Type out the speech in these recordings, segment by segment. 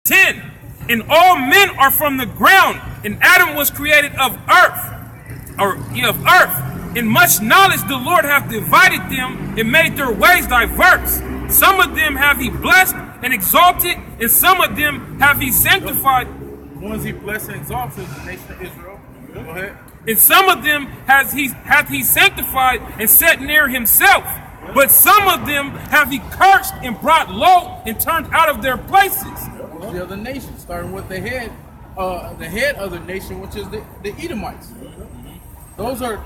10. And all men are from the ground, and Adam was created of earth. In much knowledge the Lord hath divided them and made their ways diverse. Some of them have he blessed and exalted, and some of them have he sanctified. The ones he blessed and exalted is the nation of Israel. Go ahead. And some of them hath he sanctified and set near himself. But some of them have he cursed and brought low and turned out of their places. The other nation, starting with the head of the nation, which is the Edomites. Those are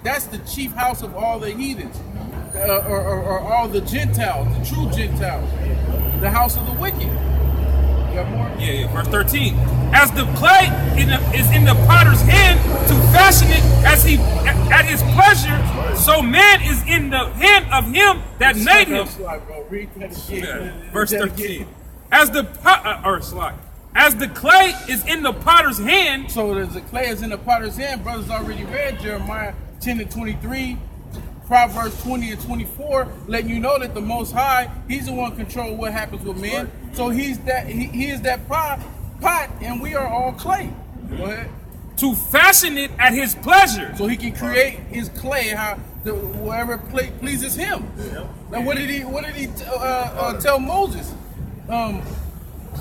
that's the chief house of all the heathens, or all the Gentiles, the true Gentiles, the house of the wicked. You got more? Yeah. Verse 13. As the clay is in the potter's hand to fashion it at his pleasure, so man is in the hand of him that made him. Verse 13. As the clay is in the potter's hand. So as the clay is in the potter's hand, brothers already read Jeremiah 10 and 23, Proverbs 20 and 24, letting you know that the Most High, he's the one control what happens with men. So he is that pot, and we are all clay. Go ahead. To fashion it at his pleasure. So he can create his clay wherever pleases him. Now what did he tell Moses?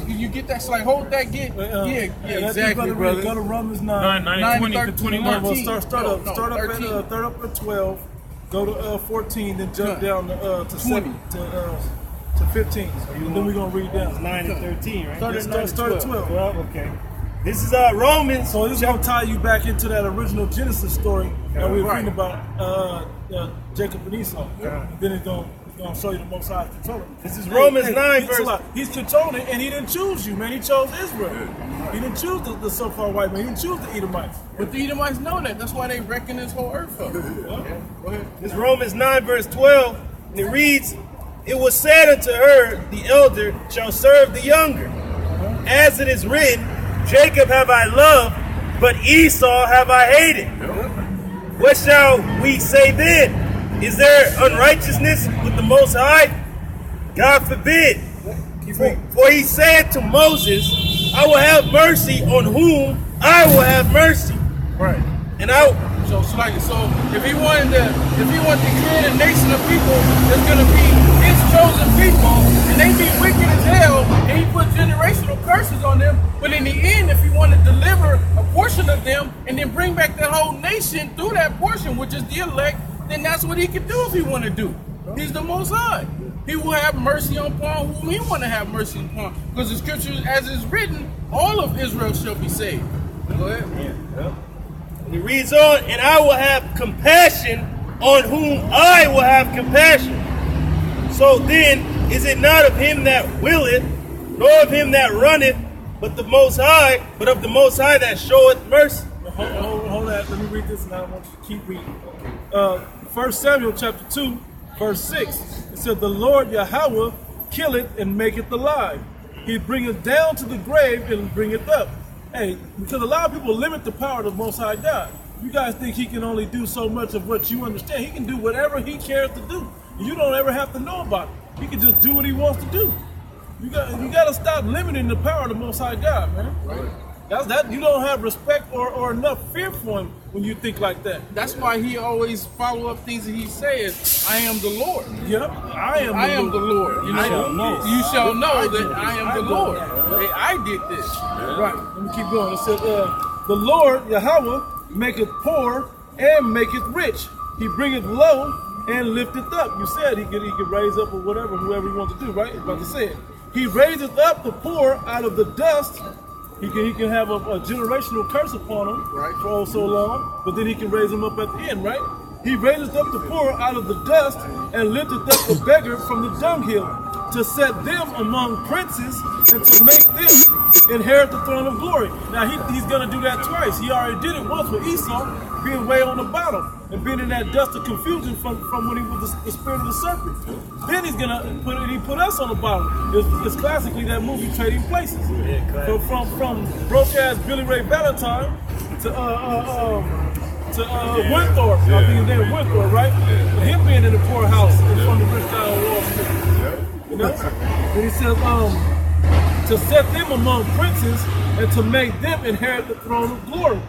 You get that? Like hold that. Exactly, brother. Go to Romans 9, 20 to 21. Well, start up at 12. Go to 14, then jump down to 7 to 15. And then we're gonna read down 9 and 13, right? Start at 12. 12, okay. This is Romans. So this is gonna tie you back into that original Genesis story that we were reading about Jacob and Esau. And then it's gonna show you the Most High controlling. This is Romans 9 verse. He's controlling it, and he didn't choose you, man. He chose Israel. He didn't choose the so-called white man. He didn't choose the Edomites. But the Edomites know that. That's why they reckon this whole earth up. Go ahead. This is Romans 9 verse 12, and it reads, "It was said unto her, the elder shall serve the younger. As it is written, Jacob have I loved, but Esau have I hated. What shall we say then? Is there unrighteousness with the Most High? God forbid. For he said to Moses, I will have mercy on whom I will have mercy." Right. And So if he wanted to create a nation of people that's gonna be his chosen people, and they be wicked as hell, and he put generational curses on them, but in the end, if he wanted to deliver a portion of them and then bring back the whole nation through that portion, which is the elect, then that's what he can do if he want to do. He's the Most High. He will have mercy upon whom he want to have mercy upon. Because the scriptures, as is written, all of Israel shall be saved. Go ahead. And it reads on, "And I will have compassion on whom I will have compassion. So then, is it not of him that willeth, nor of him that runneth, but of the Most High that showeth mercy." Hold that. Let me read this, and I want you to keep reading. 1 Samuel chapter 2, verse 6. It said, "The Lord Yahweh killeth and maketh alive. He bringeth down to the grave and bringeth up." Hey, because a lot of people limit the power of the Most High God. You guys think he can only do so much of what you understand. He can do whatever he cares to do. You don't ever have to know about it. He can just do what he wants to do. You got to stop limiting the power of the Most High God, man. Right. You don't have respect or enough fear for him when you think like that. That's why he always follow up things that he says. I am the Lord. Yep, I am the Lord. You shall know that I am the Lord. I did this. Right. Let me keep going. It says, "The Lord Yahweh maketh poor and maketh rich. He bringeth low and lifteth up." You said he could raise up or whatever, whoever he wants to do, right? It's about to say it. "He raiseth up the poor out of the dust." He can have a generational curse upon him, right, for oh so long, but then he can raise him up at the end, right? "He raiseth up the poor out of the dust and lifteth up the beggar from the dunghill, to set them among princes and to make them inherit the throne of glory." Now he's going to do that twice. He already did it once with Esau, being way on the bottom and being in that dust of confusion from when he was the spirit of the serpent. Then he's going to put us on the bottom. It's classically that movie Trading Places. So from broke ass Billy Ray Valentine to Winthorpe. I think his name is Winthorpe, right? But him being in the poorhouse from the rich guy on Wall Street. You know? Then he says, to to set them among princes and to make them inherit the throne of glory.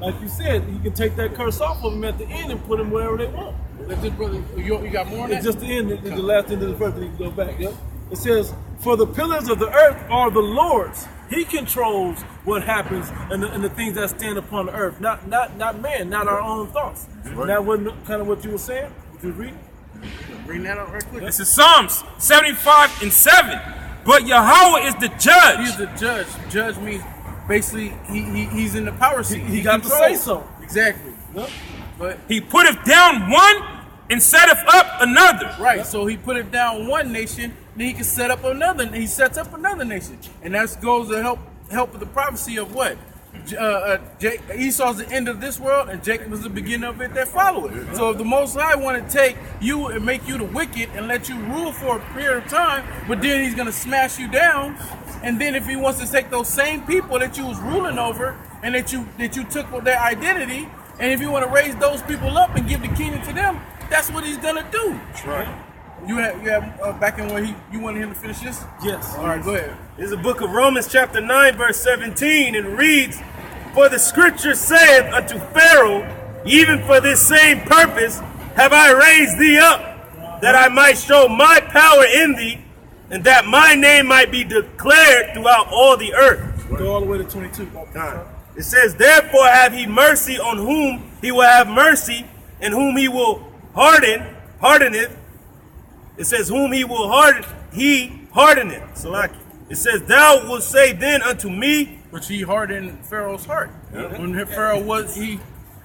Like you said, he can take that curse off of them at the end and put them wherever they want. That's just, brother, you got more on that? It's just the end, the last end of the verse that you can go back. Yep. It says, for the pillars of the earth are the Lord's. He controls what happens and the things that stand upon the earth, not man, not our own thoughts. Right. That wasn't kind of what you were saying? What you read? Bring that up right quick. This is Psalms 75:7. But Yahweh is the judge. He's the judge. Judge means basically he's in the power seat. He got to say so. Exactly. Yep. But he putteth down one and setteth up another. Right. So he put it down one nation, then he can set up another. He sets up another nation, and that goes to help with the prophecy of what. Esau's the end of this world, and Jacob is the beginning of it that follow it. So if the Most High want to take you and make you the wicked and let you rule for a period of time, but then he's going to smash you down, and then if he wants to take those same people that you was ruling over and that you took with their identity, and if you want to raise those people up and give the kingdom to them, that's what he's going to do. That's right. You have back in where you wanted him to finish this? Yes. All right, go ahead. This is the book of Romans chapter 9 verse 17, and it reads, for the scripture saith unto Pharaoh, even for this same purpose have I raised thee up, that I might show my power in thee, and that my name might be declared throughout all the earth. Go all the way to 22. It says, therefore have he mercy on whom he will have mercy, and whom he will hardeneth. It says, whom he will hardeneth. Salaki. It says, thou wilt say then unto me, which he hardened Pharaoh's heart. Yeah. When Pharaoh he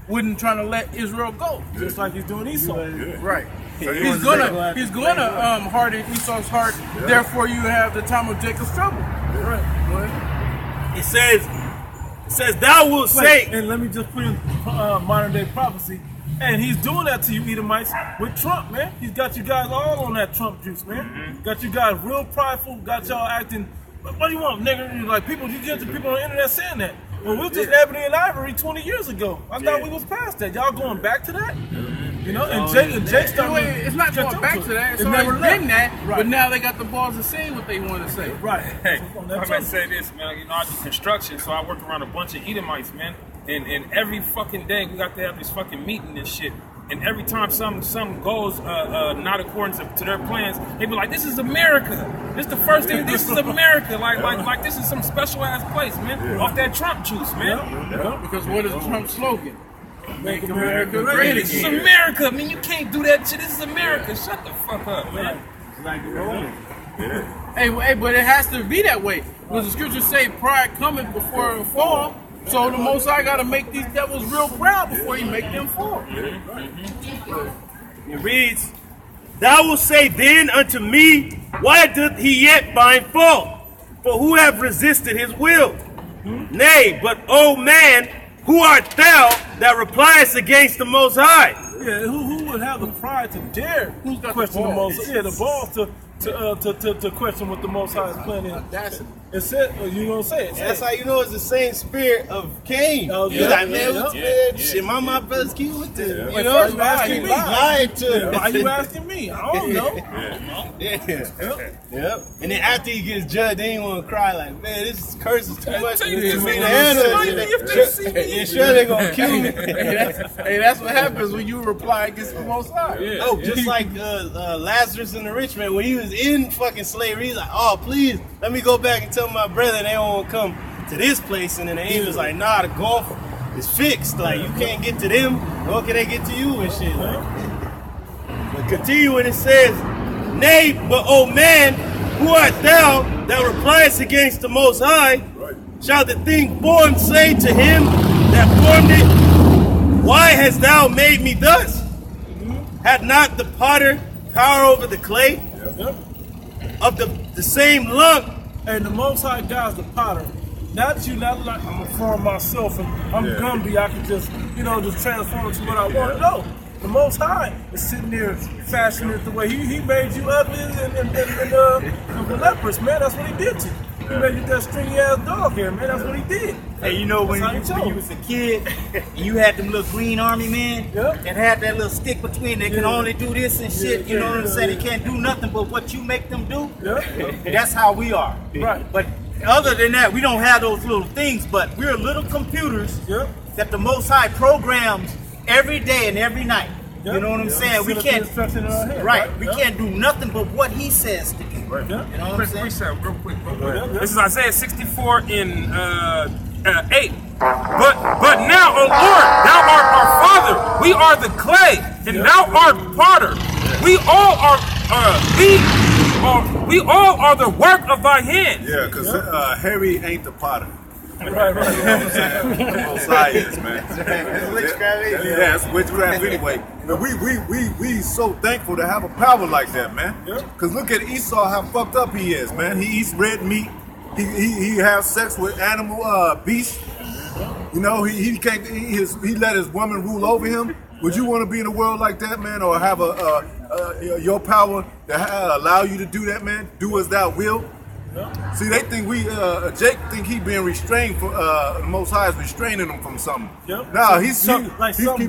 wouldn't trying to let Israel go, just like he's doing Esau. Yeah. Right. So he's gonna harden Esau's heart. Yeah. Therefore, you have the time of Jacob's trouble. Yeah. Right. It says, thou wilt say. And let me just put in modern day prophecy. And he's doing that to you Edomites with Trump, man. He's got you guys all on that Trump juice, man. Mm-hmm. Got you guys real prideful, got y'all acting, what do you want, nigga? Like you get the people on the internet saying that. Well, we was just ebony and ivory 20 years ago. I thought we was past that. Y'all going back to that? You know, and Jake started. It's not going back to that. It's never been that. Right. But now they got the balls to say what they want to say. Right. Hey, I'm gonna say this, man. You know, I do construction, so I work around a bunch of Edomites, man. And every fucking day we got to have this fucking meeting and shit. And every time something goes not according to their plans, they be like, "This is America. This is the first thing. This is America. Like this is some special ass place, man. Off that Trump juice, man. Yeah. Because what is Trump's slogan? Make America great again. This is America. I mean, you can't do that shit. This is America. Shut the fuck up, man. Like rolling. Hey, but it has to be that way. Because the scriptures say pride cometh before a fall. So the Most High got to make these devils real proud before he make them fall. It reads, thou wilt say then unto me, why doth he yet find fault? For who have resisted his will? Nay, but O man, who art thou that repliest against the Most High? Yeah, who would have the pride to dare question the Most High? Yeah, the balls to question what the Most High is planning. It's it. You gonna say it? That's how you know it's the same spirit of Cain. Oh, He's like, man, shit, my brother's cute with this. You know, you asking me? Lying to. Why you asking me? I don't know. Yep. And then after he gets judged, they ain't want to cry like, man, this curse is too much for me to handle. Yeah, sure they gonna kill me. Hey, that's what happens when you reply against the Most High. Oh, just like Lazarus and the rich man, when he was in fucking slavery, he's like, oh, please, let me go back and tell my brother they don't want to come to this place. And then the angel's like, nah, the gulf is fixed. Like, you can't get to them, nor can they get to you and shit. Like. But continuing, it says, nay, but O man, who art thou that repliest against the Most High? Shall the thing formed say to him that formed it, why hast thou made me thus? Had not the potter power over the clay? Of the same lump? And the Most High God's the potter. Not you, not like I'm gonna form myself and I'm Gumby, I can just, just transform into what I want. No. The Most High is sitting there fashioning it the way He made you ugly and leprous, man. That's what He did to you. He made you that stringy ass dog here, man. That's what He did. Hey, you know when you was a kid and you had them little green army men and had that little stick between, they can only do this and shit, you know what I'm saying? They can't do nothing but what you make them do. That's how we are. Right. But other than that, we don't have those little things, but we're little computers that the Most High programs every day and every night. You know what I'm saying? We can't, we can't do nothing but what He says to do. You know what I'm saying? Real quick. This is Isaiah 64 in 8. But now, O Lord, thou art our Father. We are the clay, and thou art potter. We all are the work of thy hand. Yeah, because Harry ain't the potter. Right. Mosiah is, man. It's witchcraft. Yeah, it's witchcraft anyway. But we so thankful to have a power like that, man. Because look at Esau, how fucked up he is, man. He eats red meat. He has sex with animal beasts. You know, he can't. He let his woman rule over him. Would you want to be in a world like that, man, or have your power to allow you to do that, man? Do as thou will. See, they think Jake think he being restrained for the Most High is restraining him from something. Nah, he's keeping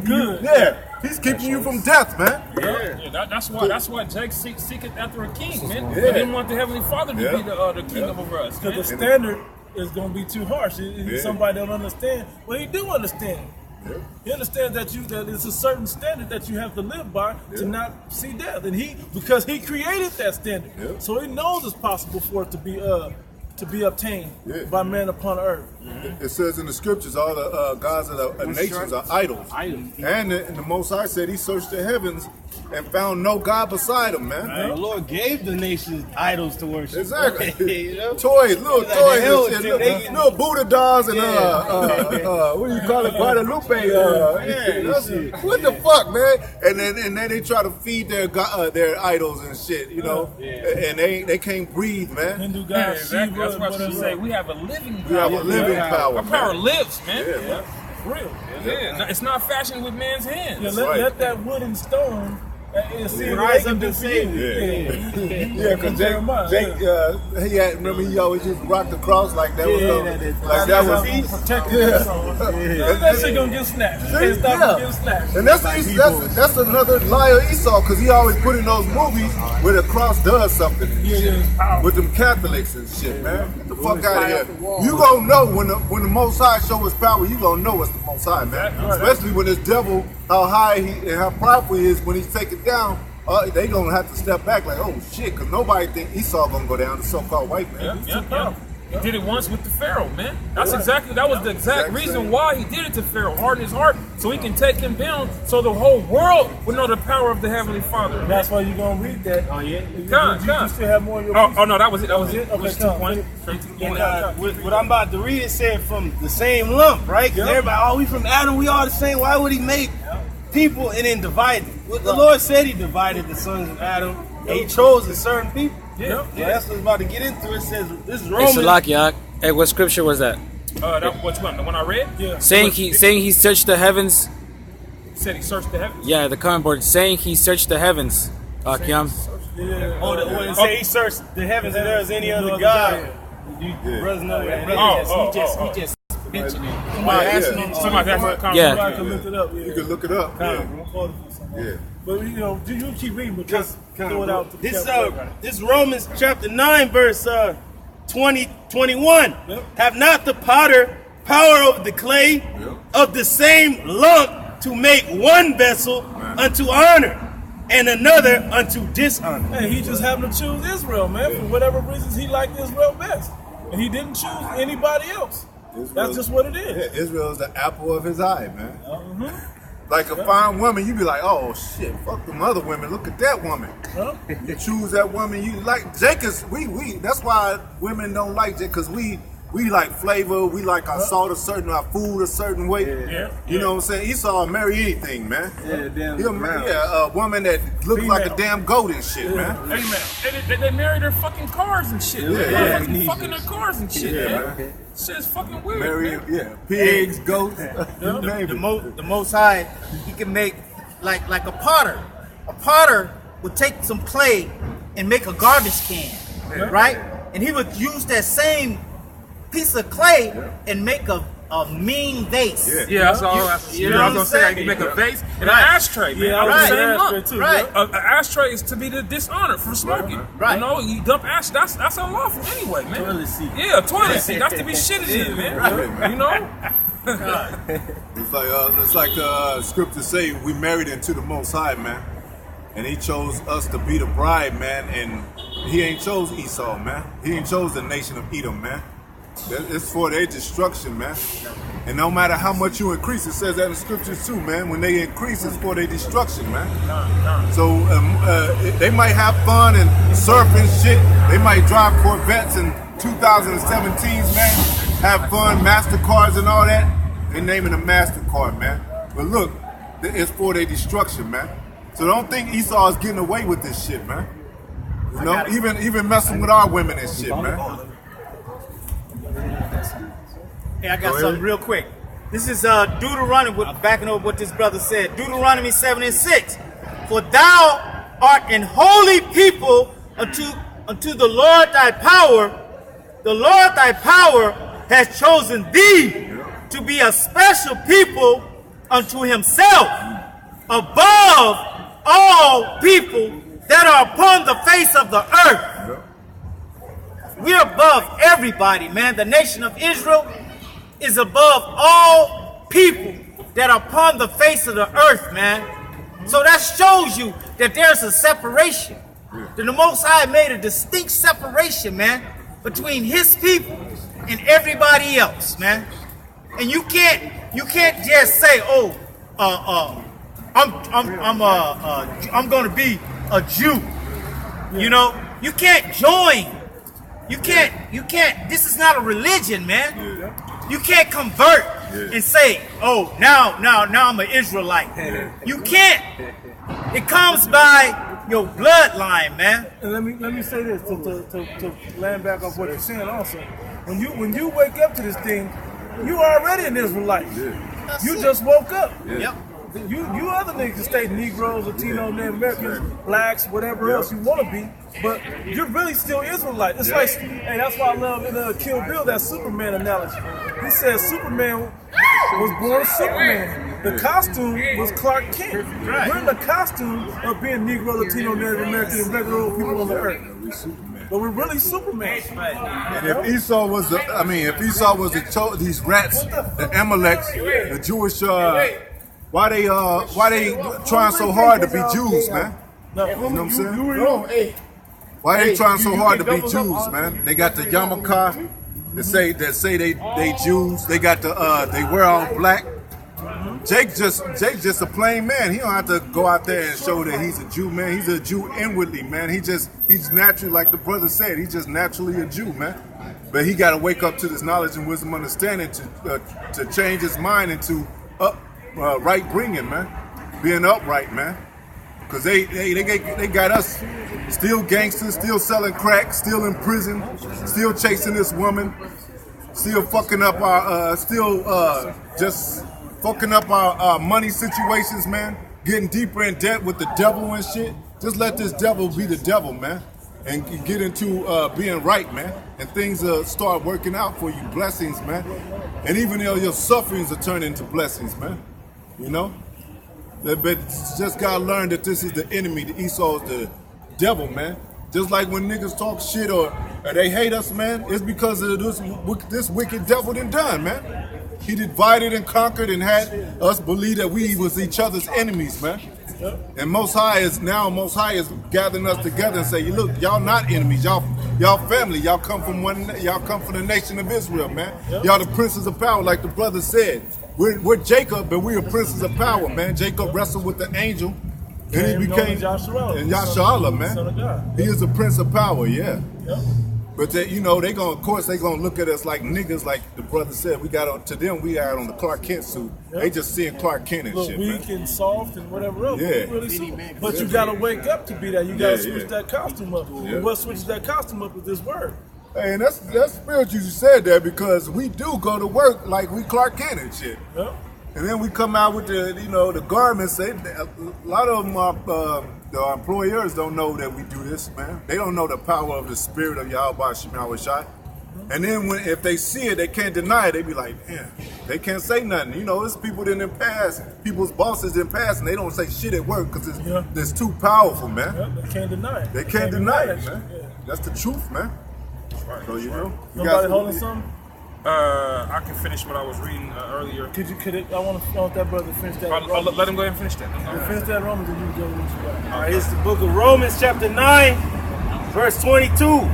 you. Yeah, he's keeping you from death, man. Yeah, that's why Jake seeketh after a king, man. He didn't want the Heavenly Father to be the king over us. Because the standard is going to be too harsh. Somebody don't understand. Well, he do understand. He understands that it's a certain standard that you have to live by to not see death, and because he created that standard, so he knows it's possible for it to be obtained by man upon earth. It says in the scriptures, all the gods of the nations are idols. And the Most High said He searched the heavens and found no God beside Him, man. The Lord gave the nations idols to worship. Exactly. You know? Toys, little toys, hell and with shit, little Buddha dolls, and what do you call it, Guadalupe? What the fuck, man? And then they try to feed their idols and shit, you know, and they can't breathe, man. Hindu gods, exactly. That's what she say. We have a living power. We have a living power. Our power lives, man. real. Yeah, it's not fashioned with man's hands. Yeah, let that wood and stone see rise up and save Yeah, because Jake, he had, remember he always used to rock the cross like that was protected. That shit gonna get snatched. Can't stop getting snatched. And that's another lie of Esau, because he always put in those movies where the cross does something with them Catholics and shit, man. Get the fuck out of here. You gonna know when the Most High show his power, you gonna know it's the Most High, man. Especially when this devil, how high he and how powerful he is when he's taken down, they gonna have to step back like, oh shit, because nobody think Esau gonna go down, the so-called white man. He did it once with the Pharaoh, man. That was the exact reason why he did it to Pharaoh, harden his heart, so he can take him down, so the whole world would know the power of the Heavenly Father. And that's why you're gonna read that. Oh yeah. You still have more in your oh no, that was it. Okay, 2 points. Straight to the point. What I'm about to read said from the same lump, right? Because everybody, we from Adam, we all the same. Why would he make people and then divide them? Well, the Lord said he divided the sons of Adam, and he chose a certain people. That's what I'm about to get into. It says, this is Romans. Hey, Salakia, hey, what scripture was that? Which one? The one I read? Yeah. Saying he searched the heavens. Said he searched the heavens? Yeah, the comment board. Saying he searched the heavens. Kiam. It say he searched the heavens and there's any other God. You brothers know that. He just mentioned it. Somebody asked him to comment. Yeah. You can look it up. You can look it up. Yeah. But you keep reading, but just throw it out. This Romans chapter 9 verse 21. Have not the potter power over the clay of the same lump to make one vessel unto honor and another unto dishonor? Hey, he just happened to choose Israel, man. For whatever reasons, he liked Israel best, and he didn't choose anybody else. That's just what it is. Yeah, Israel is the apple of his eye, man. Like a fine woman, you be like, oh shit, fuck them other women. Look at that woman. You choose that woman you like. Jake is that's why women don't like Jake, because we like flavor, we like our salt our food a certain way. You know what I'm saying? Esau will marry anything, man. He'll marry a woman that looks like a damn goat and shit, man. Hey man, they marry their fucking cars and shit. They're fucking their cars and shit, man. Shit's fucking weird. Pigs, goats. The Most High, he can make like a potter. A potter would take some clay and make a garbage can, right? And he would use that same piece of clay and make a a mean vase. Yeah, that's all. You know I was gonna say, saying? you make a vase and Right. an ashtray, man. Yeah, I I was was the saying same ashtray look. too. Right. Yeah. An ashtray is to be dishonored for smoking. Right. You know, you dump ash. That's unlawful anyway, man. Toilet seat. Yeah, a toilet seat. That's to be shitted in, man. Right. You know. It's like the scriptures say, we married into the Most High, man. And he chose us to be the bride, man. And he ain't chose Esau, man. He ain't chose the nation of Edom, man. It's for their destruction, man. And no matter how much you increase, it says that in the scriptures too, man. When they increase, it's for their destruction, man. So they might have fun and surf and shit. They might drive Corvettes in 2017s, man. Have fun, MasterCards and all that. They naming a MasterCard, man. But look, it's for their destruction, man. So don't think Esau is getting away with this shit, man. You know, even messing with our women and shit, man. Hey, I got something real quick. This is Deuteronomy, backing up what this brother said. Deuteronomy 7:6. For thou art an holy people unto the Lord thy power. The Lord thy power has chosen thee to be a special people unto himself, above all people that are upon the face of the earth. We're above everybody, man. The nation of Israel is above all people that are upon the face of the earth, man. So that shows you that there's a separation. That the Most High made a distinct separation, man, between his people and everybody else, man. And you can't just say, oh, I'm going to be a Jew. You know, you can't join. You can't. This is not a religion, man. You can't convert and say, oh, now I'm an Israelite. You can't. It comes by your bloodline, man. And let me say this to land back off what you're saying also. When you wake up to this thing, you already an Israelite. You just woke up. Yep. You other niggas stay Negroes, Latino, Native Americans, blacks, whatever else you want to be, but you're really still Israelite. It's like, hey, that's why I love in Kill Bill that Superman analogy. He says Superman was born Superman. The costume was Clark Kent. We're in the costume of being Negro, Latino, Native American, and regular old people on the earth. But we're really Superman. And if Esau was these rats, the Amaleks, the Jewish, why they trying so hard to be Jews, man? You know what I'm saying? Why they trying so hard to be Jews, man? They got the yarmulke that say they Jews. They got the they wear all black. Jake just a plain man. He don't have to go out there and show that he's a Jew, man. He's a Jew inwardly, man. He's naturally, like the brother said, he's just naturally a Jew, man. But he got to wake up to this knowledge and wisdom, understanding to change his mind into right bringing, man. Being upright, man. Because they got us still gangsters, still selling crack, still in prison, still chasing this woman, still fucking up our just fucking up our money situations, man. Getting deeper in debt with the devil and shit. Just let this devil be the devil, man. And get into being right, man. And things start working out for you. Blessings, man. And even though your sufferings will turn into blessings, man. You know? But just gotta learn that this is the enemy. The Esau is the devil, man. Just like when niggas talk shit or they hate us, man, it's because of this wicked devil done, man. He divided and conquered and had us believe that we was each other's enemies, man. And Most High is gathering us together and say, look, y'all not enemies, y'all family, y'all come from the nation of Israel, man. Y'all the princes of power, like the brother said. We're Jacob, but we're princes of power, man. Jacob wrestled with the angel, and he became Yasharallah, man. He is a prince of power, yeah. But they gonna look at us like niggas, like the brother said. We got on the Clark Kent suit. They just seeing Clark Kent and shit, weak and soft and whatever else. Yeah. But you gotta wake up to be that. You gotta switch that costume up. And what switches that costume up is this word. Hey, and that's spiritual you said that, because we do go to work like we Clark Kent and shit. Yep. And then we come out with the garments. A lot of them the employers don't know that we do this, man. They don't know the power of the spirit of Yahweh Shai. And then if they see it, they can't deny it. They be like, man, they can't say nothing. You know, it's people that didn't pass, people's bosses didn't pass, and they don't say shit at work because it's too powerful, man. They can't deny it. They can't deny it, man. Yeah. That's the truth, man. Right. So you know, nobody holding something. I can finish what I was reading earlier. I want that brother to finish that. I'll let him go ahead and finish that. Finish that Romans and you go with what you got. All right, it's the book of Romans, chapter 9, verse 22.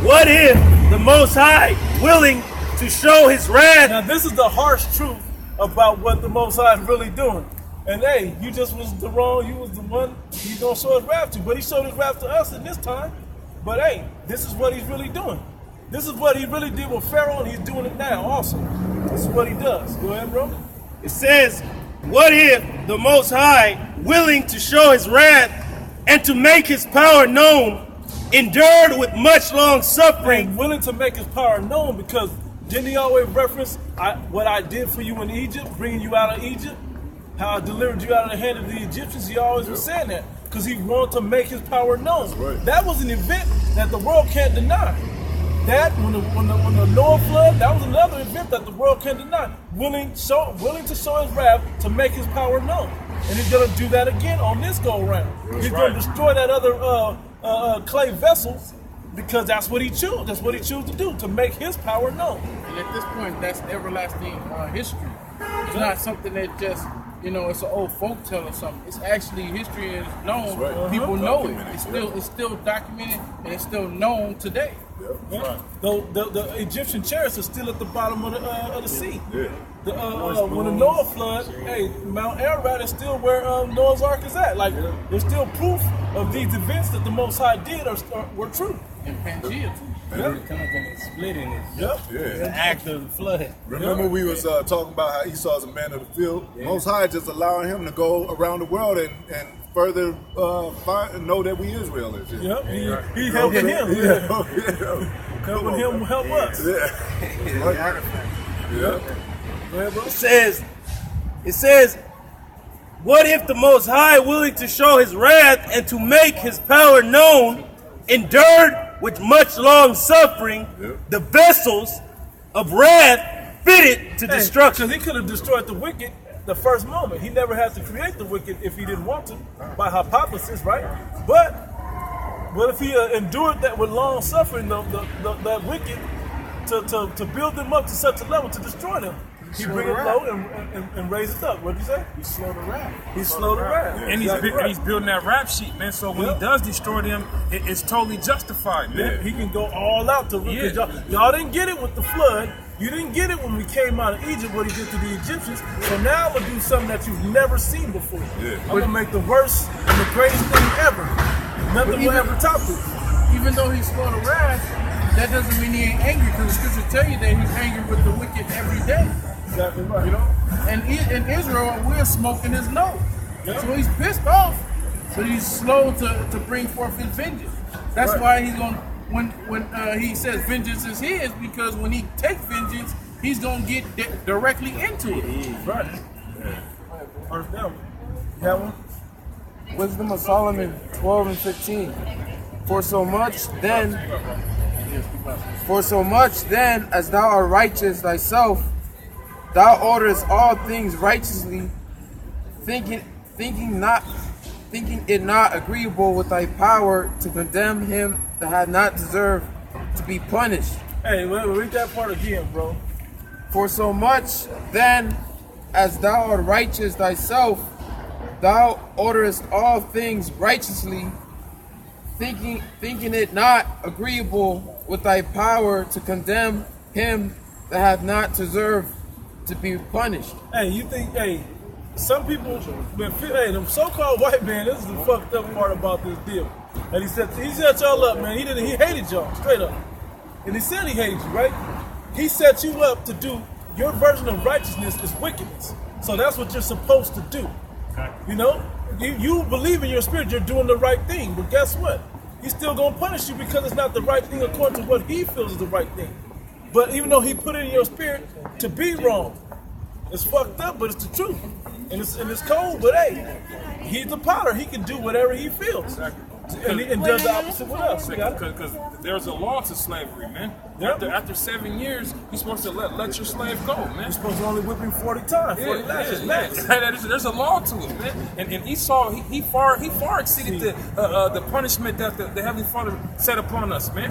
What if the Most High willing to show his wrath? Now, this is the harsh truth about what the Most High is really doing. And hey, you just was the wrong, you was the one he's gonna show his wrath to. But he showed his wrath to us in this time. But hey, this is what he's really doing. This is what he really did with Pharaoh, and he's doing it now also. This is what he does. Go ahead, bro. It says, what if the Most High, willing to show his wrath and to make his power known, endured with much long suffering? And willing to make his power known, because didn't he always reference what I did for you in Egypt, bringing you out of Egypt? How I delivered you out of the hand of the Egyptians? He always was saying that because he wanted to make his power known. Right. That was an event that the world can't deny. That when the Noah flood, that was another event that the world can't deny. Willing to show his wrath to make his power known, and he's gonna do that again on this go around. He's gonna destroy that other clay vessels because that's what he chose. That's what he chose to do, to make his power known. And at this point, that's everlasting history. It's not something that just, it's an old folk tale or something. It's actually history is known. Right. People know it. It's still documented and it's still known today. Yeah. Right. The Egyptian chariots are still at the bottom of the sea. Yeah. When the Noah flood, hey, Mount Ararat is still where Noah's Ark is at. Like, there's still proof of these events that the Most High did were true. And Pangea too. It comes in and splitting it. Yep. Yeah. The act of the flood. Remember we was talking about how Esau's a man of the field? Yeah. Most High just allowing him to go around the world and further know that we Israel is. Yep. He helping him. Helping him help us. It says, what if the Most High, willing to show his wrath and to make his power known, endured with much long suffering the vessels of wrath fitted to destruction? Because he could have destroyed the wicked the first moment. He never had to create the wicked if he didn't want to, by hypothesis, right? But what if he endured that with long suffering, that wicked, to build them up to such a level to destroy them? He bring it low and raise it up. What'd you say? He slowed the wrath. He slowed the wrath. And he's building that rap sheet, man. So when he does destroy them, it's totally justified, man. Yeah. He can go all out to y'all didn't get it with the flood. You didn't get it when we came out of Egypt, what he did to the Egyptians. So now I'm going to do something that you've never seen before. Yeah. I'm going to make the worst and the greatest thing ever. Nothing will ever top this. Even though he slowed the wrath, that doesn't mean he ain't angry, because the scriptures tell you that he's angry with the wicked every day. Exactly right. And in Israel, we're smoking his nose. Yeah. So he's pissed off, but he's slow to bring forth his vengeance. That's why he's going, when he says vengeance is his, because when he takes vengeance, he's going to get directly into it. Right. Yeah. First down. You have one? Wisdom of Solomon 12 and 15. For so much then as thou art righteous thyself, thou orderest all things righteously, thinking it not agreeable with thy power to condemn him that had not deserved to be punished. Hey, read that part again, bro. For so much then as thou art righteous thyself, thou orderest all things righteously, thinking it not agreeable with thy power to condemn him that hath not deserved to be punished. Hey, you think, some people, them so-called white man, this is the fucked up part about this deal. And he set y'all up, man. He hated y'all, straight up. And he said he hated you, right? He set you up to do, your version of righteousness is wickedness. So that's what you're supposed to do. You know? You believe in your spirit, you're doing the right thing. But guess what? He's still going to punish you because it's not the right thing according to what he feels is the right thing. But even though he put it in your spirit to be wrong, it's fucked up, but it's the truth. And it's cold, but hey, he's the potter. He can do whatever he feels. and does the opposite with us. Because there's a law to slavery, man. After 7 years, you're supposed to let your slave go, man. You're supposed to only whip him 40 times, 40 lashes max. There's a law to it, man. And Esau, he far exceeded the punishment that the Heavenly Father set upon us, man.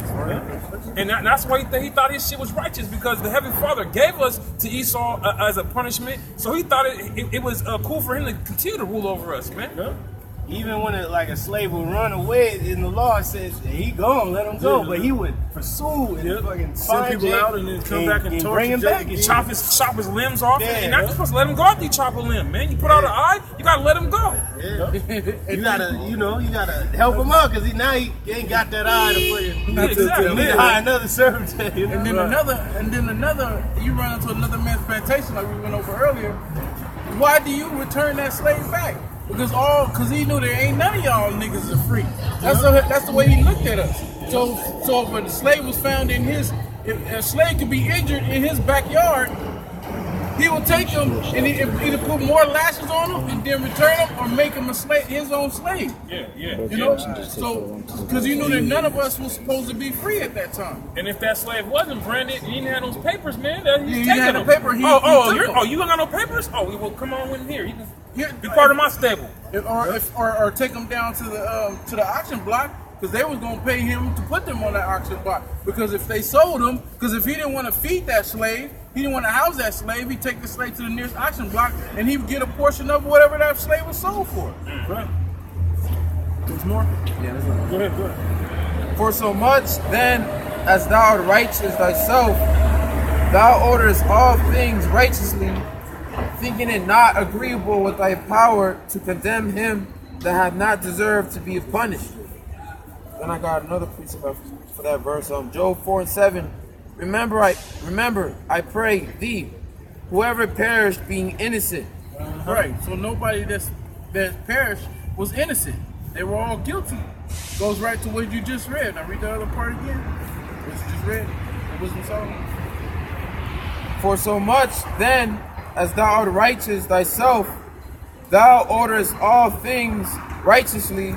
And that's why he thought his shit was righteous, because the Heavenly Father gave us to Esau as a punishment. So he thought it was cool for him to continue to rule over us, man. Even when a slave would run away, in the law it says he gone, let him go, but he would pursue and fucking send people out and then come back and bring him back. You chop his limbs off, and you're not supposed to let him go after you chop a limb, man. You put out an eye, you gotta let him go. You gotta help him out, because now he ain't got that eye to put him. Exactly. You need to hire another servant. And then another, you run into another man's plantation like we went over earlier. Why do you return that slave back? Because he knew there ain't none of y'all niggas are free. That's the way he looked at us. So if a slave was found if a slave could be injured in his backyard, he would take him and either put more lashes on him and then return him, or make him his own slave. Yeah. You know, so because you knew that none of us was supposed to be free at that time. And if that slave wasn't branded, he didn't have those papers, man. He's he had taking the paper. you don't got no papers? Oh, well, come on in here. You can be part of my stable. Or take him down to the auction block, because they was gonna pay him to put them on that auction block. Because if they sold him, because if he didn't want to feed that slave, he didn't want to house that slave, he'd take the slave to the nearest auction block and he would get a portion of whatever that slave was sold for. Right. There's more? Yeah, there's more. Go ahead. For so much then as thou art righteous thyself, thou orderest all things righteously, thinking it not agreeable with thy power to condemn him that hath not deserved to be punished. Then I got another precept for that verse. Job 4:7. Remember, I pray thee, whoever perished being innocent. Right. So nobody that perished was innocent. They were all guilty. Goes right to what you just read. Now read the other part again. What you just read. What was the song? For so much then as thou art righteous thyself, thou orderest all things righteously,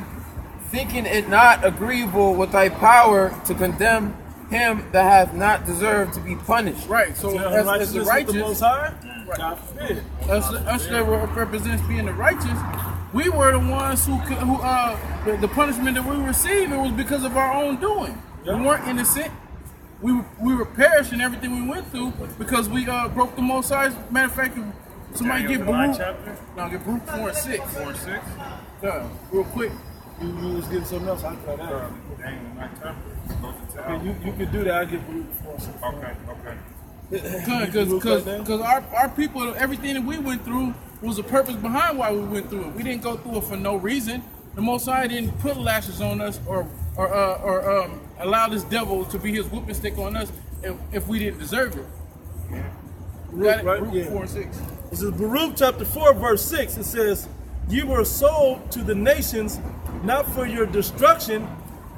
thinking it not agreeable with thy power to condemn him that hath not deserved to be punished. Right. So as the righteous, the Most High, right. God forbid. Us that represents being the righteous, we were the ones who the punishment that we received, it was because of our own doing. We weren't innocent. We were perishing everything we went through because we broke the Most High. Matter of fact, if somebody get Baruch, get Baruch 4 and 6. 4 and 6. Real quick. You was getting something else. I try that. You could do that. I get Baruch 4 and 6. Okay. Because our people, everything that we went through was a purpose behind why we went through it. We didn't go through it for no reason. The Most High didn't put lashes on us or allow this devil to be his whooping stick on us if we didn't deserve it. Baruch, right? Baruch 4 and 6. This is Baruch chapter 4, verse 6. It says, "You were sold to the nations, not for your destruction,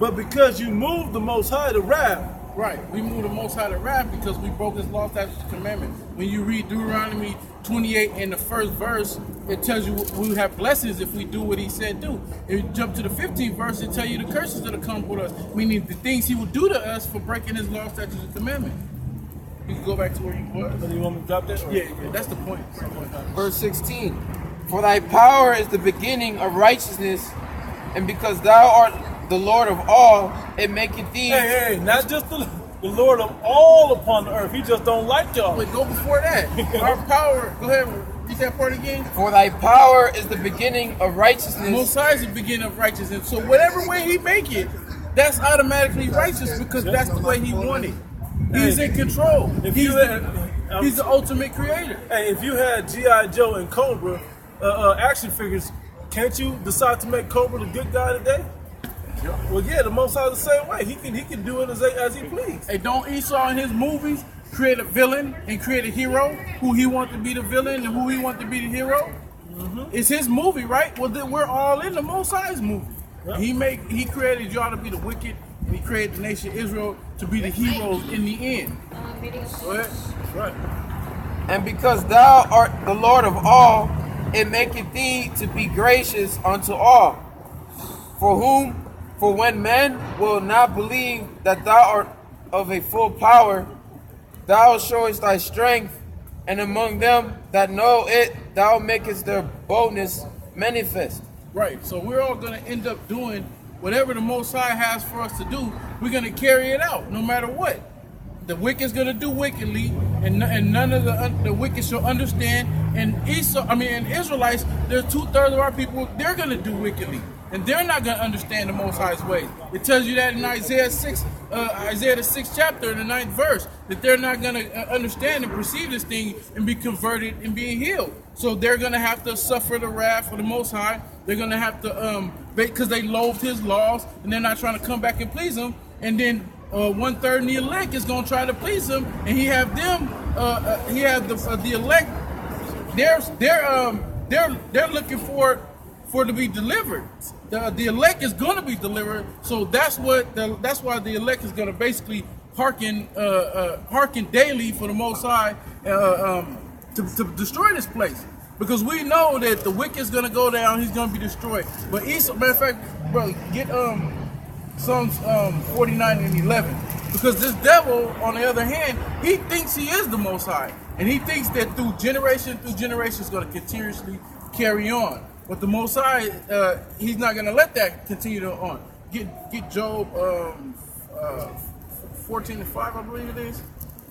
but because you moved the Most High to wrath." Right. We moved the Most High to wrath because we broke his law, statutes, and commandments. When you read Deuteronomy 28 in the first verse, it tells you we have blessings if we do what he said do. If you jump to the 15th verse, it tells you the curses that will come with us, meaning the things he will do to us for breaking his law, statutes, and commandments. You can go back to where you were. You want me to drop that? Yeah, that's the point. Verse 16. For thy power is the beginning of righteousness, and because thou art the Lord of all, it maketh thee... Hey, not just the Lord of all upon the earth. He just don't like y'all. Wait, go before that. Our power, go ahead, read that part again. For thy power is the beginning of righteousness. Most High is the beginning of righteousness. So whatever way he make it, that's automatically righteous because that's the way he wanted. He's in control. He's the ultimate creator. Hey, if you had G.I. Joe and Cobra action figures, can't you decide to make Cobra the good guy today? Well, yeah, the Most High is the same way. He can do it as he please. Hey, don't Esau in his movies create a villain and create a hero who he wants to be the villain and who he wants to be the hero? Mm-hmm. It's his movie, right? Well, then we're all in the Most High's movie. Yep. He created y'all to be the wicked, and he created the nation Israel to be the heroes in the end. Go ahead. That's right. And because thou art the Lord of all, it maketh thee to be gracious unto all, for whom For when men will not believe that thou art of a full power, thou showest thy strength, and among them that know it, thou makest their boldness manifest. Right. So we're all going to end up doing whatever the Most High has for us to do. We're going to carry it out, no matter what. The wicked's going to do wickedly, and none of the wicked shall understand. And Israelites, there's 2/3 of our people, they're going to do wickedly. And they're not going to understand the Most High's ways. It tells you that in Isaiah 6, Isaiah the 6th chapter, in the 9th verse, that they're not going to understand and perceive this thing and be converted and being healed. So they're going to have to suffer the wrath of the Most High. They're going to have to, because they loathed His laws, and they're not trying to come back and please Him. And then 1/3 in the elect is going to try to please Him, and He have them. He have the elect. They're looking for to be delivered. The elect is going to be delivered, so that's why the elect is going to basically hearken daily for the Most High to destroy this place, because we know that the wicked is going to go down. He's going to be destroyed. But Esau, matter of fact, bro, get Psalms 49 and 11, because this devil, on the other hand, he thinks he is the Most High, and he thinks that through generation is going to continuously carry on. But the Most High, He's not going to let that continue on. Get Job 14:5, I believe it is.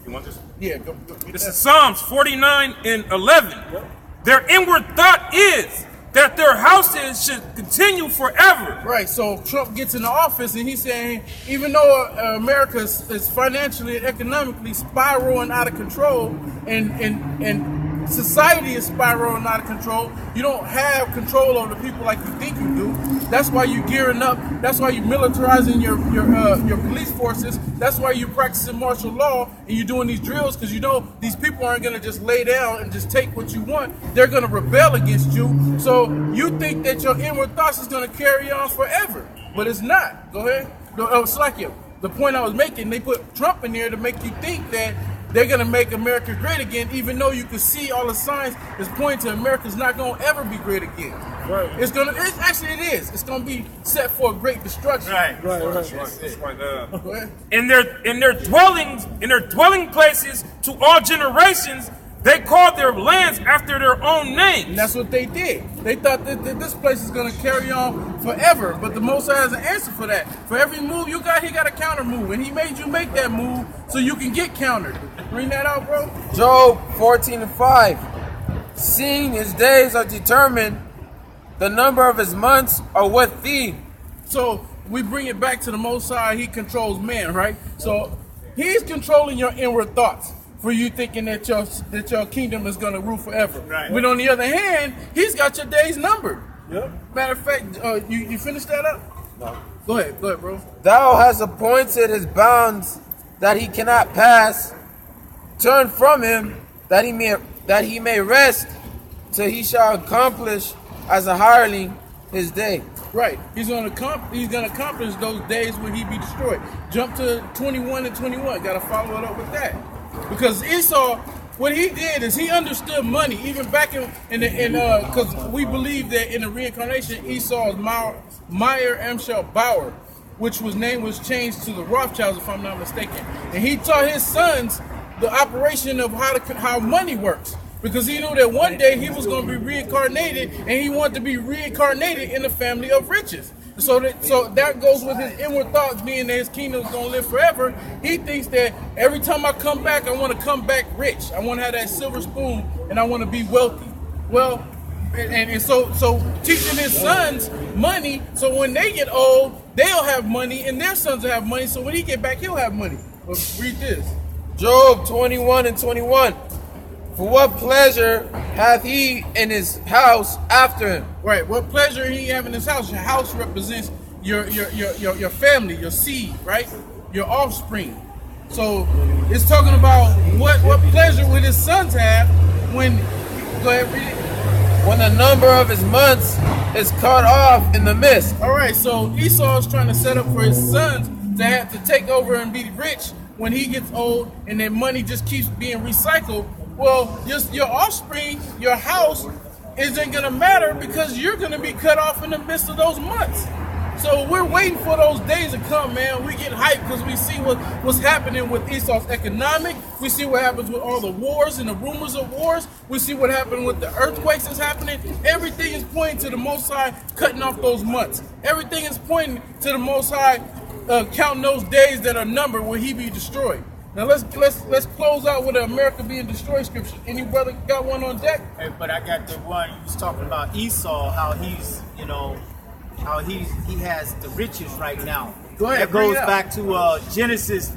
You want this? Yeah, go This is Psalms 49 and 11. Yep. Their inward thought is that their houses should continue forever. Right, so Trump gets in the office and he's saying, even though America is financially and economically spiraling out of control, and society is spiraling out of control, you don't have control over the people like you think you do. That's why you're gearing up. That's why you're militarizing your police forces. That's why you're practicing martial law and you're doing these drills, because you know these people aren't going to just lay down and just take what you want. They're going to rebel against you. So you think that your inward thoughts is going to carry on forever, but it's not. Go ahead. Slakia, the point I was making, they put Trump in there to make you think that they're going to make America great again, even though you can see all the signs that's pointing to America's not going to ever be great again. Right. It is. It's going to be set for a great destruction. Right. In their dwelling places to all generations, they called their lands after their own name. And that's what they did. They thought that this place is going to carry on forever, but the Most High has an answer for that. For every move you got, He got a counter move, and He made you make that move so you can get countered. Bring that out, bro. Job 14:5. Seeing His days are determined, the number of His months are with Thee. So we bring it back to the Most High. He controls man, right? So He's controlling your inward thoughts, for you thinking that your kingdom is going to rule forever. Right. But on the other hand, He's got your days numbered. Yep. Matter of fact, you finished that up? No. Go ahead, bro. Thou hast appointed His bounds that He cannot pass. Turn from Him that he may rest, till He shall accomplish as a hireling His day. Right. He's gonna accomplish those days when He be destroyed. Jump to 21 and 21. Got to follow it up with that. Because Esau, what he did is he understood money, even back because we believe that in the reincarnation, Esau is Meyer Amschel Bauer, which was changed to the Rothschilds, if I'm not mistaken. And he taught his sons the operation of how money works, because he knew that one day he was going to be reincarnated, and he wanted to be reincarnated in the family of riches. So that goes with his inward thoughts, being that his kingdom is going to live forever. He thinks that every time I come back, I want to come back rich. I want to have that silver spoon, and I want to be wealthy. Well, and so teaching his sons money, so when they get old, they'll have money, and their sons will have money. So when he get back, he'll have money. Well, read this. Job 21 and 21. For what pleasure hath He in His house after Him? Right. What pleasure He have in His house? Your house represents your family, your seed, right? Your offspring. So it's talking about what pleasure would His sons have when. Go ahead, read it. When the number of His months is cut off in the midst. All right. So Esau is trying to set up for his sons to have to take over and be rich when he gets old, and their money just keeps being recycled. Well, just your offspring, your house, isn't going to matter, because you're going to be cut off in the midst of those months. So we're waiting for those days to come, man. We get hyped because we see what's happening with Esau's economic. We see what happens with all the wars and the rumors of wars. We see what happened with the earthquakes that's happening. Everything is pointing to the Most High cutting off those months. Everything is pointing to the Most High counting those days that are numbered where he be destroyed. Now let's close out with the America being destroyed scripture. Any brother got one on deck? Hey, but I got the one you was talking about Esau, how he's, how he has the riches right now. Go ahead. That goes back to Genesis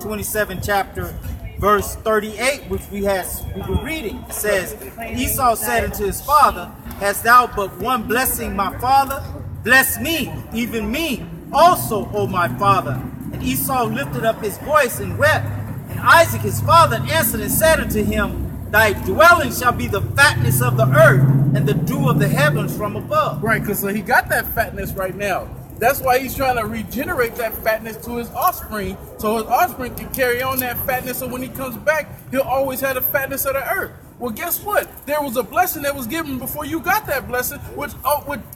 27 chapter verse 38, which we were reading. It says, Esau said unto his father, hast thou but one blessing, my father? Bless me, even me also, O my father. And Esau lifted up his voice and wept. And Isaac his father answered and said unto him, thy dwelling shall be the fatness of the earth and the dew of the heavens from above. Right, because he got that fatness right now. That's why he's trying to regenerate that fatness to his offspring, so his offspring can carry on that fatness, so when he comes back, he'll always have the fatness of the earth. Well, guess what? There was a blessing that was given before you got that blessing, which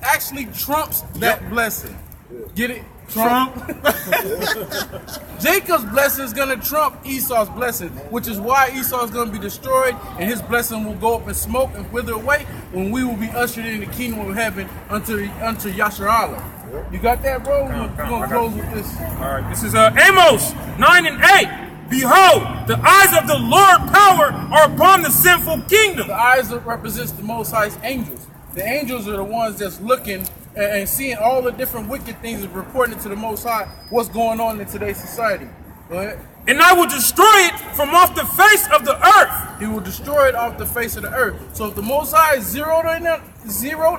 actually trumps that blessing. Get it? Trump. Jacob's blessing is going to trump Esau's blessing, which is why Esau is going to be destroyed, and his blessing will go up in smoke and wither away when we will be ushered in the kingdom of heaven unto Yasharallah. You got that, bro? We're going to close with this. All right, this is Amos 9 and 8. Behold, the eyes of the Lord power are upon the sinful kingdom. The eyes represents the Most High's angels. The angels are the ones that's looking and seeing all the different wicked things and reporting to the Most High what's going on in today's society. Go ahead. And I will destroy it from off the face of the earth. He will destroy it off the face of the earth. So if the Most High is zeroed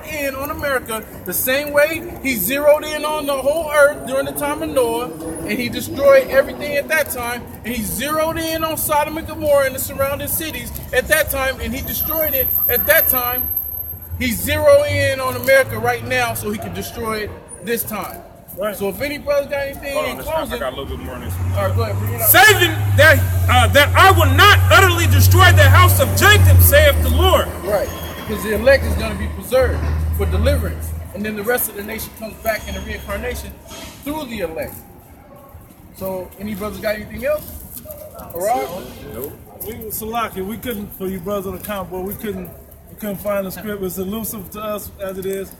in on America the same way he zeroed in on the whole earth during the time of Noah, and he destroyed everything at that time, and he zeroed in on Sodom and Gomorrah and the surrounding cities at that time, and he destroyed it at that time, he's zeroing in on America right now so he can destroy it this time. Right. So if any brothers got anything in closing, I got a little bit more on this one. All right, go ahead, bring it up. Saving that I will not utterly destroy the house of Jacob, saith the Lord. Right, because the elect is going to be preserved for deliverance, and then the rest of the nation comes back in the reincarnation through the elect. So any brothers got anything else? All right. Nope. Salaki, we couldn't, for you brothers on the count board, we couldn't find the script. It's elusive to us as it is.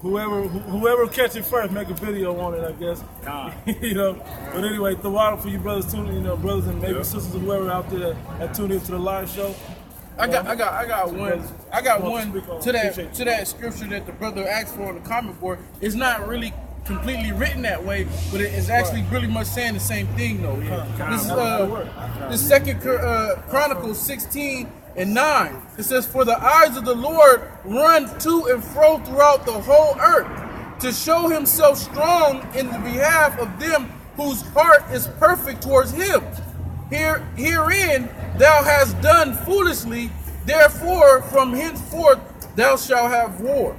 Whoever catch it first, make a video on it, I guess. But anyway, the water for you brothers tuning, brothers and maybe sisters, whoever out there that tuned into the live show. I got one to that scripture that the brother asked for on the comment board. It's not really completely written that way, but it is actually really much saying the same thing though. This is Second Chronicles 16 and 9. It says, for the eyes of the Lord run to and fro throughout the whole earth, to show himself strong in the behalf of them whose heart is perfect towards him. Herein thou hast done foolishly, therefore from henceforth thou shalt have war.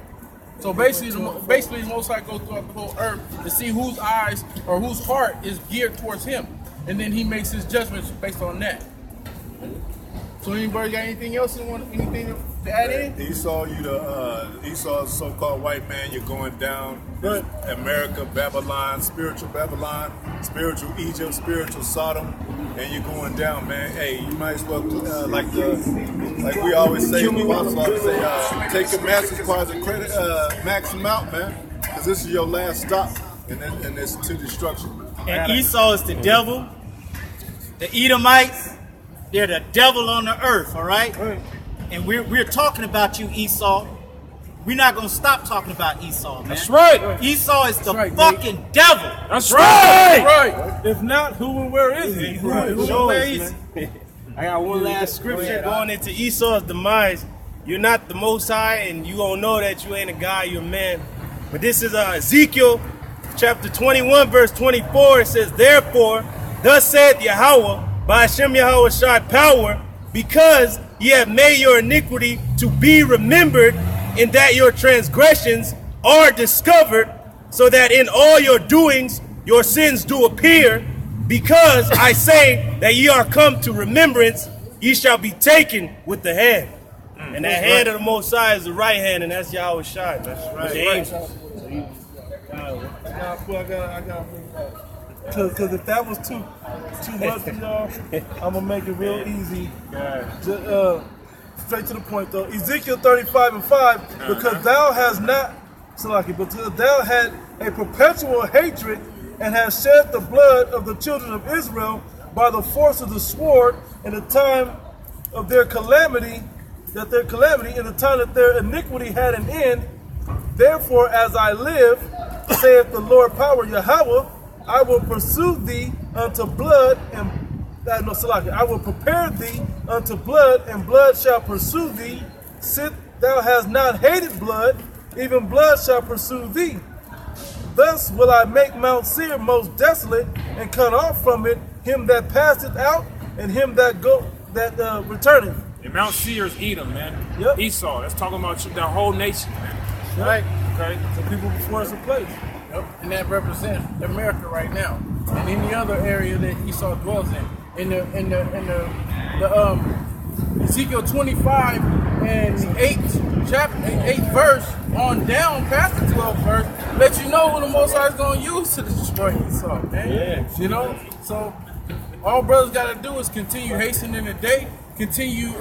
So basically the Most High goes throughout the whole earth to see whose eyes or whose heart is geared towards him, and then he makes his judgments based on that. So anybody got anything else anything to add in? Esau's so-called white man, you're going down. Right. America, Babylon, spiritual Egypt, spiritual Sodom, and you're going down, man. Hey, you might as well, like we always say, take your master's cards and credit, max them out, man, because this is your last stop, and it's to destruction. And Esau is the devil, the Edomites. They're the devil on the earth, all right? And we're talking about you, Esau. We're not going to stop talking about Esau, man. That's right. Esau is the fucking devil. That's right. Right. If not, who and where is he? Where is he? I got one last scripture going into Esau's demise. You're not the Most High, and you gonna know that you ain't a guy, you're a man. But this is Ezekiel chapter 21, verse 24. It says, therefore, thus saith Yahweh, by Hashem Yahweh Shai power, because ye have made your iniquity to be remembered, in that your transgressions are discovered, so that in all your doings your sins do appear. Because I say that ye are come to remembrance, ye shall be taken with the hand. And that hand of the Most High is the right hand, and that's Yahweh Shai. That's right. The angels. gotta bring it back. Because if that was too much for y'all, I'm gonna make it real easy. Straight to the point though. Ezekiel 35:5, because thou hast not, but thou had a perpetual hatred and hast shed the blood of the children of Israel by the force of the sword in the time of their calamity, in the time that their iniquity had an end. Therefore, as I live, saith the Lord power Yahweh, I will pursue thee unto blood I will prepare thee unto blood, and blood shall pursue thee. Sith thou hast not hated blood, even blood shall pursue thee. Thus will I make Mount Seir most desolate, and cut off from it him that passeth out, and him that returneth. And Mount Seir is Edom, man. Yep. Esau. That's talking about the whole nation, man. Right. Okay. So people before us in place. Yep. And that represents America right now, and any other area that Esau dwells in. In the Ezekiel 25 and the 8th verse on down past the 12th verse, let you know what the Most High is going to use to destroy Esau, man. Yeah. You know, so all brothers got to do is continue hastening the day, continue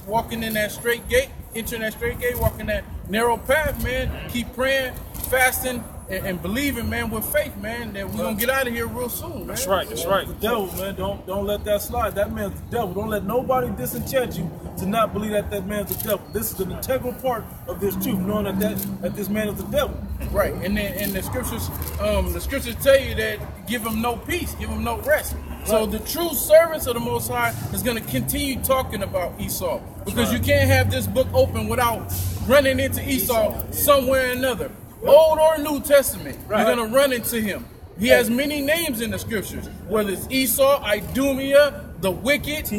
walking in that straight gate, entering that straight gate, walking that narrow path, man. Keep praying, fasting, and believing, man, with faith, man, that we're going to get out of here real soon, man. That's right, that's right. The devil, man, don't let that slide. That man's the devil. Don't let nobody disenchant you to not believe that man's the devil. This is an integral part of this truth, knowing that this man is the devil. Right, and the scriptures tell you that give him no peace, give him no rest. Right. So the true servants of the Most High is going to continue talking about Esau, because you can't have this book open without running into Esau somewhere or another. Old or New Testament, you're going to run into him. He has many names in the scriptures, whether it's Esau, Idumea, the wicked,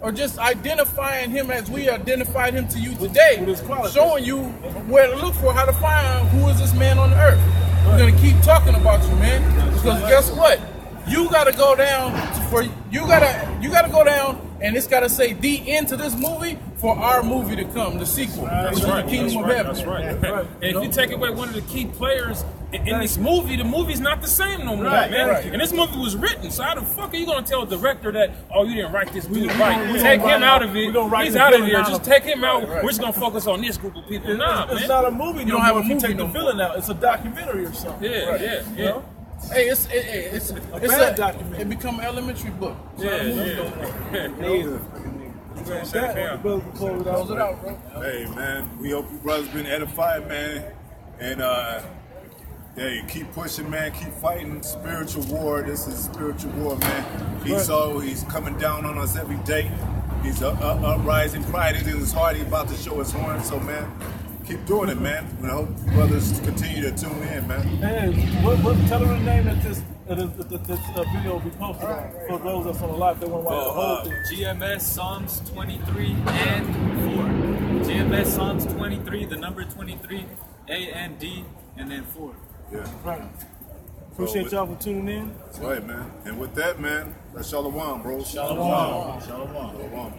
or just identifying him as we identified him to you today, showing you where to look for, how to find who is this man on the earth. We're going to keep talking about you, man, because guess what? You got to go down go down, and it's got to say the end to this movie for our movie to come, the sequel, which is the Kingdom of Heaven. That's right. And if you take away one of the key players in this movie, the movie's not the same no more, man. Right. And this movie was written, so how the fuck are you gonna tell the director that, oh, you didn't write this dude right? Take him out of it. He's out of here. Just take him out. We're just gonna focus on this group of people. Nah, man. It's not a movie. You don't have a movie. You take the villain out. It's a documentary or something. Yeah. You know? Hey, it's a document. It become an elementary book. Hey, man, we hope you brothers been edified, man. And hey, keep pushing, man. Keep fighting spiritual war. This is spiritual war, man. He's coming down on us every day. He's uprising. Pride is in his heart. He's about to show his horn. So, man, keep doing it, man. And I hope brothers continue to tune in, man. Hey, tell them the name that this video will be posted on for those that's on the live. They want to watch the whole thing. GMS Psalms 23 and 4. GMS Psalms 23, the number 23, A and D, and then 4. Yeah. Right. Appreciate y'all for tuning in. That's right, man. And with that, man, that's Shalom, bro. Shalom. Shalom.